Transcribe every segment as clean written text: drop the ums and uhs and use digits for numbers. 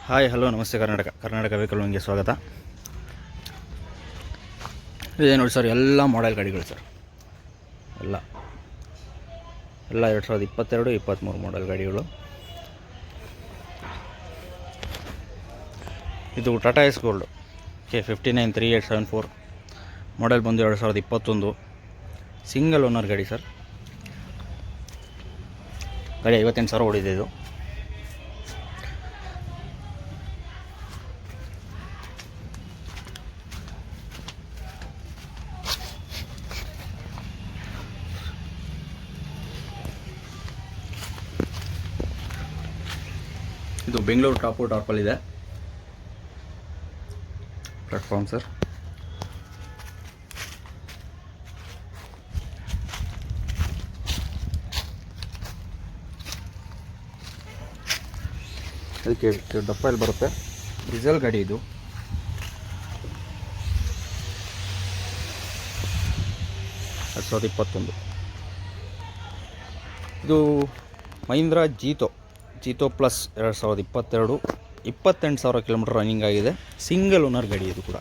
Hi hello ನಮಸ್ತೆ Karnataka vehicle ನಿಮಗೆ ಸ್ವಾಗತ. ಇದೇ ನೋಡಿ ಸರ್, ಎಲ್ಲ ಮಾಡೆಲ್ ಗಾಡಿಗಳು ಸರ್. ಎಲ್ಲ 2022 23 ಮಾಡೆಲ್ ಗಾಡಿಗಳು. ಇದು Tata Ace gold K59 3874 model ಬಂದು 2021 ಸಿಂಗಲ್ ಓನರ್ ಗಾಡಿ ಸರ್. ಗಾಡಿ 58,000 ಓಡಿದೆ. ಇದು ಬೆಂಗಳೂರು ಟಾಪಲ್ಲಿದೆ ಪ್ಲಾಟ್ಫಾರ್ಮ್ ಸರ್. ಅದಕ್ಕೆ ಡಪ್ಪಲ್ಲಿ ಬರುತ್ತೆ. ಡೀಸೆಲ್ ಗಾಡಿ ಇದು. ಎರಡು 2021 ಇದು Mahindra Jeeto plus 2022 28,000 kilometre running ಆಗಿದೆ. ಸಿಂಗಲ್ ಓನರ್ ಗಾಡಿ ಇದು ಕೂಡ.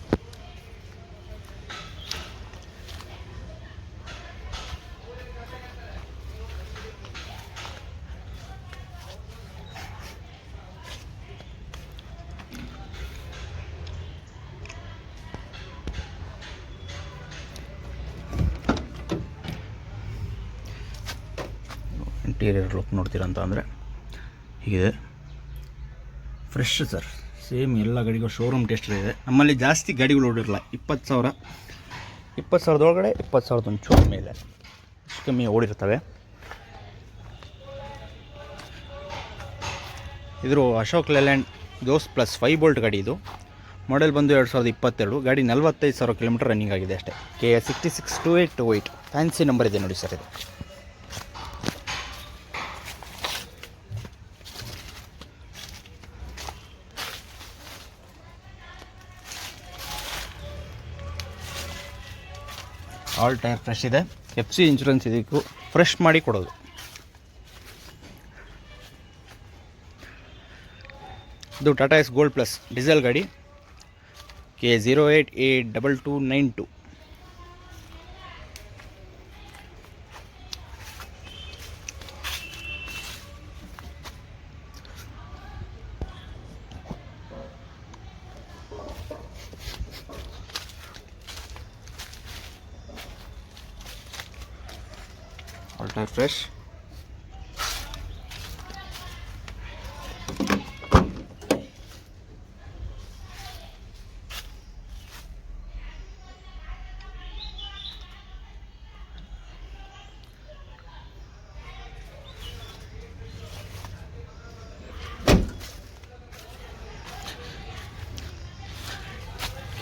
ಇಂಟೀರಿಯರ್ ಲುಕ್ ನೋಡ್ತೀರ ಅಂತ ಅಂದರೆ ಹೀಗಿದೆ. ಫ್ರೆಶ್ ಸರ್, ಸೇಮ್ ಎಲ್ಲ ಗಾಡಿಗೂ ಶೋರೂಮ್ ಟೆಸ್ಟ್ ಇದೆ. ನಮ್ಮಲ್ಲಿ ಜಾಸ್ತಿ ಗಾಡಿಗಳು ಓಡಿರಲ್ಲ. 20,000 ಒಳಗಡೆ 20,000 ಒಂಚೂರು ಮೇಲೆ ಇಷ್ಟು ಕಮ್ಮಿ ಓಡಿರ್ತವೆ. ಇದ್ರ ಅಶೋಕ್ ಲೇಲ್ಯಾಂಡ್ ದೋಸ್ ಪ್ಲಸ್ 5 ಬೋಲ್ಟ್ ಗಾಡಿ. ಇದು ಮಾಡೆಲ್ ಬಂದು 2022. ಗಾಡಿ 45,000 ಕಿಲೋಮೀಟರ್ ರನ್ನಿಂಗ್ ಆಗಿದೆ ಅಷ್ಟೇ. KA662828 ಫ್ಯಾನ್ಸಿ ನಂಬರ್ ಇದೆ ನೋಡಿ ಸರ್. ಇದು ಆಲ್ ಟೈರ್ ಫ್ರೆಶ್ ಇದೆ. FC ಇನ್ಶೂರೆನ್ಸ್ ಇದಕ್ಕೂ ಫ್ರೆಶ್ ಮಾಡಿ ಕೊಡೋದು. ಇದು Tata Ace gold plus diesel ಗಾಡಿ K08A2292. All tyre fresh.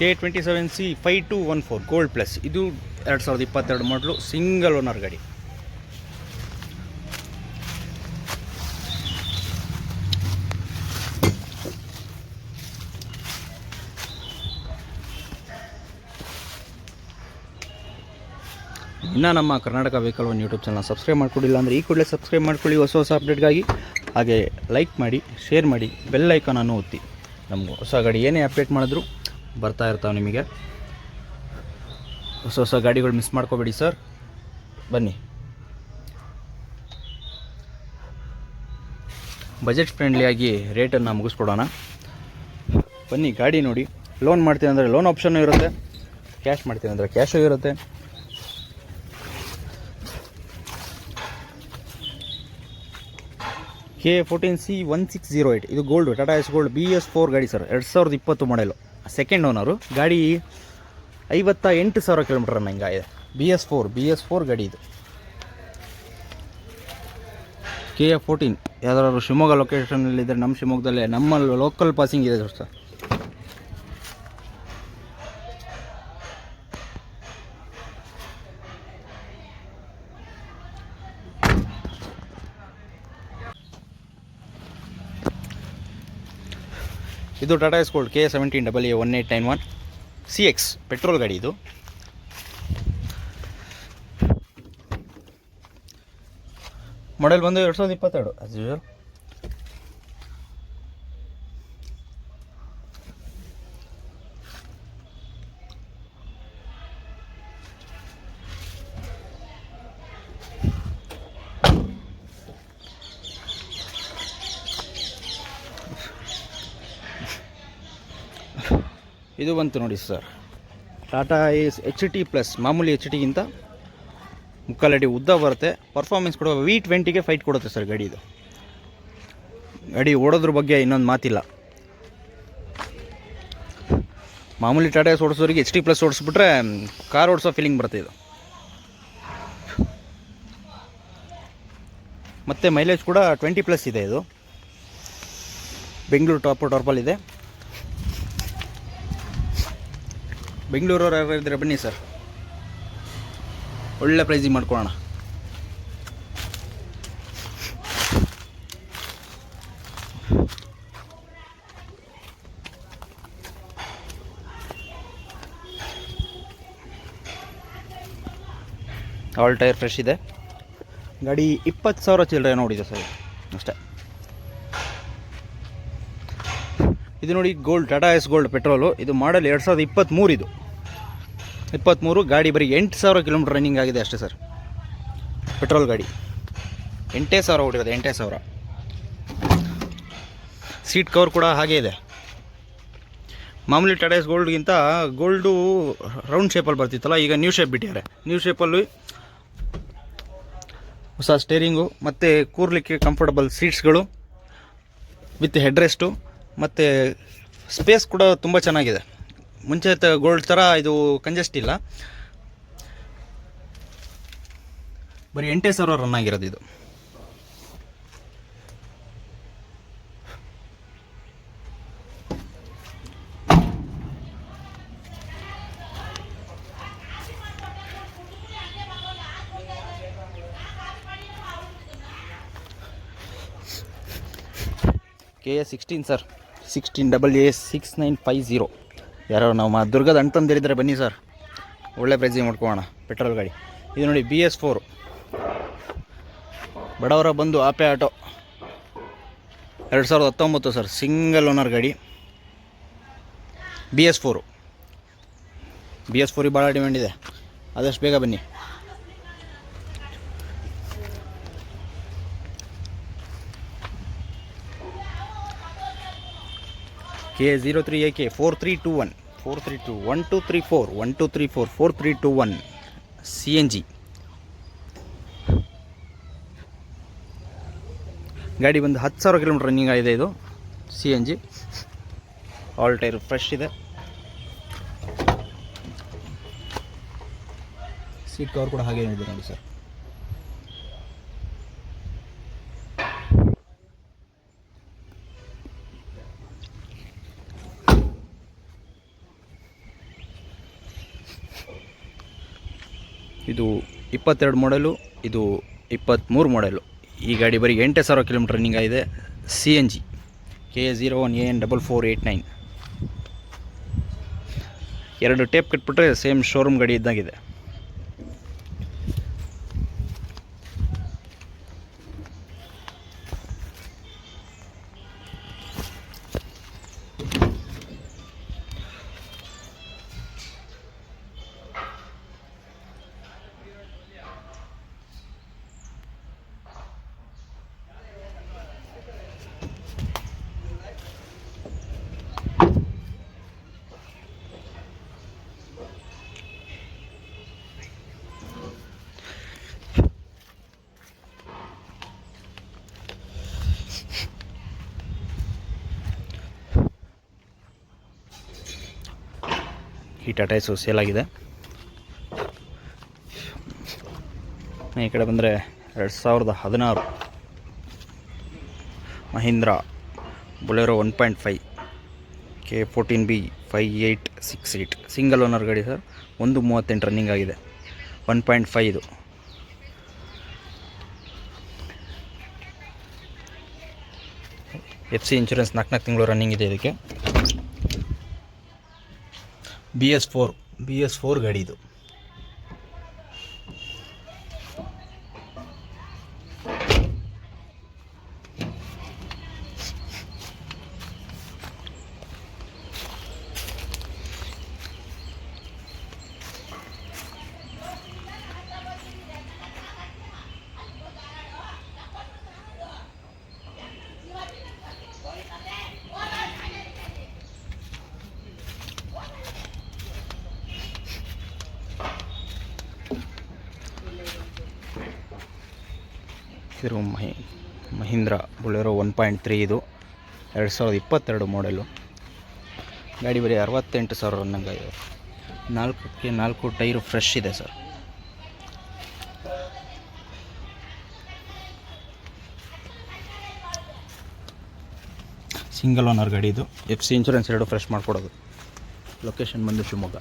K27C5214 gold plus. ಇದು 2022 ಮಾಡಲು ಸಿಂಗಲ್ ಓನರ್ ಗಾಡಿ. ಇನ್ನೂ ನಮ್ಮ Karnataka vehicle one YouTube channel subscribe ಮಾಡ್ಕೊಂಡಿಲ್ಲ ಅಂದರೆ ಈ ಕೂಡಲೇ ಸಬ್ಸ್ಕ್ರೈಬ್ ಮಾಡ್ಕೊಳ್ಳಿ. ಹೊಸ ಅಪ್ಡೇಟ್ಗಾಗಿ ಹಾಗೆ ಲೈಕ್ ಮಾಡಿ, ಶೇರ್ ಮಾಡಿ, ಬೆಲ್ ಐಕಾನನ್ನು ಒತ್ತಿ. ನಮಗೂ ಹೊಸ ಗಾಡಿ ಏನೇ ಅಪ್ಡೇಟ್ ಮಾಡಿದ್ರು ಬರ್ತಾ ಇರ್ತಾವೆ ನಿಮಗೆ. ಹೊಸ ಗಾಡಿಗಳು ಮಿಸ್ ಮಾಡ್ಕೋಬೇಡಿ ಸರ್. ಬನ್ನಿ, ಬಜೆಟ್ ಫ್ರೆಂಡ್ಲಿಯಾಗಿ ರೇಟನ್ನು ಮುಗಿಸ್ಕೊಡೋಣ. ಬನ್ನಿ, ಗಾಡಿ ನೋಡಿ. ಲೋನ್ ಮಾಡ್ತೀನಿ ಅಂದರೆ ಲೋನ್ ಆಪ್ಷನ್ನು ಇರುತ್ತೆ, ಕ್ಯಾಶ್ ಮಾಡ್ತೀನಿ ಅಂದರೆ ಕ್ಯಾಶು ಇರುತ್ತೆ. K14C1608 ಇದು gold, Tata Ace gold BS4 ಗಾಡಿ ಸರ್. 2020 ಮಾಡೆಲು, second owner. ಗಾಡಿ 58,000 ಕಿಲೋಮೀಟರ್ ರನ್ನಿಂಗ್ ಆಗಿದೆ. BS4 ಗಾಡಿ ಇದು. KA14 ಯಾವ್ದಾದ್ರು ಶಿವಮೊಗ್ಗ ಲೊಕೇಶನಲ್ಲಿದ್ದರೆ ನಮ್ಮ ಶಿವಮೊಗ್ಗದಲ್ಲೇ ನಮ್ಮ ಲೋಕಲ್ ಪಾಸಿಂಗ್ ಇದೆ ಸರ್. ಇದು Tata Ace gold K17AA1891 CX petrol ಗಾಡಿ ಇದು. ಮಾಡೆಲ್ ಬಂದು 2022 ಆಸ್ ಯೂಶುವಲ್. ಇದು ಬಂತು ನೋಡಿ ಸರ್, ಟಾಟಾ ಏಸ್ HT+, ಮಾಮೂಲಿ HTಗಿಂತ ಮುಕ್ಕಾಲಡಿ ಉದ್ದ ಬರುತ್ತೆ. ಪರ್ಫಾರ್ಮೆನ್ಸ್ ಕೊಡುವ V20ಗೆ ಫೈಟ್ ಕೊಡುತ್ತೆ ಸರ್ ಗಾಡಿ. ಇದು ಗಾಡಿ ಓಡೋದ್ರ ಬಗ್ಗೆ ಇನ್ನೊಂದು ಮಾತಿಲ್ಲ. ಮಾಮೂಲಿ ಟಾಟಾ ಏಸ್ ಓಡಿಸೋರಿಗೆ HT+ ಓಡಿಸ್ಬಿಟ್ರೆ ಕಾರ್ ಓಡಿಸೋ ಫೀಲಿಂಗ್ ಬರುತ್ತೆ ಇದು. ಮತ್ತು ಮೈಲೇಜ್ ಕೂಡ 20+ ಇದೆ. ಇದು ಬೆಂಗಳೂರು ಟಾಪಲ್ ಇದೆ. ಬೆಂಗಳೂರವ್ರು ಯಾರು ಇದ್ದರೆ ಬನ್ನಿ ಸರ್, ಒಳ್ಳೆ ಪ್ರೈಸಿಗೆ ಮಾಡ್ಕೊಳ್ಳೋಣ. ಆಲ್ ಟೈರ್ ಫ್ರೆಶ್ ಇದೆ. ಗಾಡಿ 20,000 ಚಿಲ್ಲರೆ ನೋಡಿದೆ ಸರ್ ಅಷ್ಟೇ. ಇದು ನೋಡಿ ಗೋಲ್ಡ್, ಟಾಟಾ ಏಸ್ ಗೋಲ್ಡ್ ಪೆಟ್ರೋಲು. ಇದು ಮಾಡಲ್ 2023. ಇದು 23 ಗಾಡಿ ಬರೀ 8,000 ಕಿಲೋಮೀಟ್ರ್ ರನ್ನಿಂಗ್ ಆಗಿದೆ ಅಷ್ಟೇ ಸರ್. ಪೆಟ್ರೋಲ್ ಗಾಡಿ 8,000 ಹೊಡಿರೋದು, 8,000. ಸೀಟ್ ಕವರ್ ಕೂಡ ಹಾಗೇ ಇದೆ. ಮಾಮೂಲಿ ಟಾಟಾ ಏಸ್ ಗೋಲ್ಡ್ಗಿಂತ ಗೋಲ್ಡು ರೌಂಡ್ ಶೇಪಲ್ಲಿ ಬರ್ತಿತ್ತಲ್ಲ, ಈಗ ನ್ಯೂ ಶೇಪ್ ಬಿಟ್ಟಿದ್ದಾರೆ. ನ್ಯೂ ಶೇಪಲ್ಲಿ ಹೊಸ ಸ್ಟೇರಿಂಗು ಮತ್ತು ಕೂರ್ಲಿಕ್ಕೆ ಕಂಫರ್ಟಬಲ್ ಸೀಟ್ಸ್ಗಳು ವಿತ್ ಹೆಡ್ರೆಸ್ಟು ಮತ್ತು ಸ್ಪೇಸ್ ಕೂಡ ತುಂಬ ಚೆನ್ನಾಗಿದೆ. ಮುಂಚೆ ಗೋಲ್ಡ್ ಥರ ಇದು ಕಂಜೆಸ್ಟ್ ಇಲ್ಲ. ಬರೀ 8,000 ರನ್ ಆಗಿರೋದು ಇದು. KA16 sir, 16AA6950. ಯಾರೋ ನಾವು ದುರ್ಗದ ಅಣ್ತಂದಿರಿದ್ದಾರೆ ಬನ್ನಿ ಸರ್, ಒಳ್ಳೆ ಪ್ರೈಸಿಗೆ ಮಾಡ್ಕೊಳ್ಳೋಣ ಪೆಟ್ರೋಲ್ ಗಾಡಿ. ಇದು ನೋಡಿ BS4, ಬಡವರ ಬಂದು Ape auto, 2019 sir, single owner ಗಾಡಿ. BS4 ಭಾಳ ಡಿಮ್ಯಾಂಡ್ ಇದೆ, ಆದಷ್ಟು ಬೇಗ ಬನ್ನಿ. KA03AK 4321 1234 1234 4321 CNG ಗಾಡಿ ಬಂದು 10,000 ಕಿಲೋಮೀಟ್ರ್ ರನ್ನಿಂಗ್ ಆಗಿದೆ. ಇದು CNG. ಆಲ್ ಟೈರ್ ಫ್ರೆಶ್ ಇದೆ. ಸೀಟ್ ಕವರ್ ಕೂಡ ಹಾಗೆ ಇದೆ ನೋಡಿ ಸರ್. ಇದು 22 ಮಾಡೆಲು, ಇದು 23 ಮಾಡೆಲು. ಈ ಗಾಡಿ ಬರೀ 8,000 ಕಿಲೋಮೀಟ್ರ್ ರನ್ನಿಂಗ್ ಆಗಿದೆ. CNG KA01AN4489. 2 ಟೇಪ್ ಕಟ್ಬಿಟ್ರೆ ಸೇಮ್ ಶೋರೂಮ್ ಗಾಡಿ ಇದ್ದಾಗಿದೆ. ಈ ಟಾಟಾ ಏಸು ಸೇಲ್ ಆಗಿದೆ. ಈ ಕಡೆ ಬಂದರೆ 2016 Mahindra Bolero 1.5 K14B 5868 single owner ಗಾಡಿ ಸರ್. 138 ರನ್ನಿಂಗ್ ಆಗಿದೆ. 1.5 ಇದು. FC ಇನ್ಶೂರೆನ್ಸ್ 4 ತಿಂಗಳು ರನ್ನಿಂಗ್ ಇದೆ ಇದಕ್ಕೆ. BS4 ಗಾಡಿ ಇದು. ಇದು ಮಹೀಂದ್ರ ಬೊಲೆರೋ 1.3 ಇದು 2022 ಮಾಡೆಲು. ಗಾಡಿ ಬರೀ 68,000 ರನ್ನಂಗಾಗಿದೆ. 4ಕ್ಕೆ 4 ಟೈರು ಫ್ರೆಶ್ ಇದೆ ಸರ್. ಸಿಂಗಲ್ ಓನರ್ ಗಾಡಿ ಇದು. FC ಇನ್ಶೂರೆನ್ಸ್ 2 ಫ್ರೆಶ್ ಮಾಡಿಕೊಡೋದು. ಲೊಕೇಶನ್ ಬಂದು ಶಿವಮೊಗ್ಗ.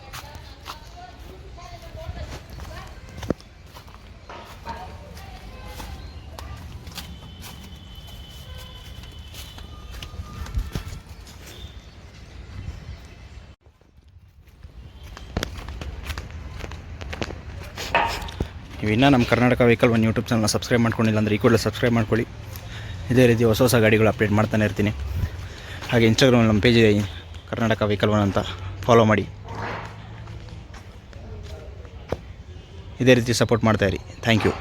ನೀವು ಇನ್ನೂ ನಮ್ಮ ಕರ್ನಾಟಕ ವೆಹಿಕಲ್ ಒನ್ ಯೂಟ್ಯೂಬ್ ಚಾನಲ್ನ ಸಬ್ಸ್ಕ್ರೈಬ್ ಮಾಡ್ಕೊಂಡಿಲ್ಲ ಅಂದರೆ ಈ ಕೂಡಲೇ ಸಬ್ಸ್ಕ್ರೈಬ್ ಮಾಡ್ಕೊಳ್ಳಿ. ಇದೇ ರೀತಿ ಹೊಸ ಗಾಡಿಗಳು ಅಪ್ಡೇಟ್ ಮಾಡ್ತಾನೆ ಇರ್ತೀನಿ. ಹಾಗೆ ಇನ್ಸ್ಟಾಗ್ರಾಮಲ್ಲಿ ನಮ್ಮ ಪೇಜ್ ಇದೆ ಕರ್ನಾಟಕ ವೆಹಿಕಲ್ ಒನ್ ಅಂತ, ಫಾಲೋ ಮಾಡಿ. ಇದೇ ರೀತಿ ಸಪೋರ್ಟ್ ಮಾಡ್ತಾಯಿರಿ. Thank you.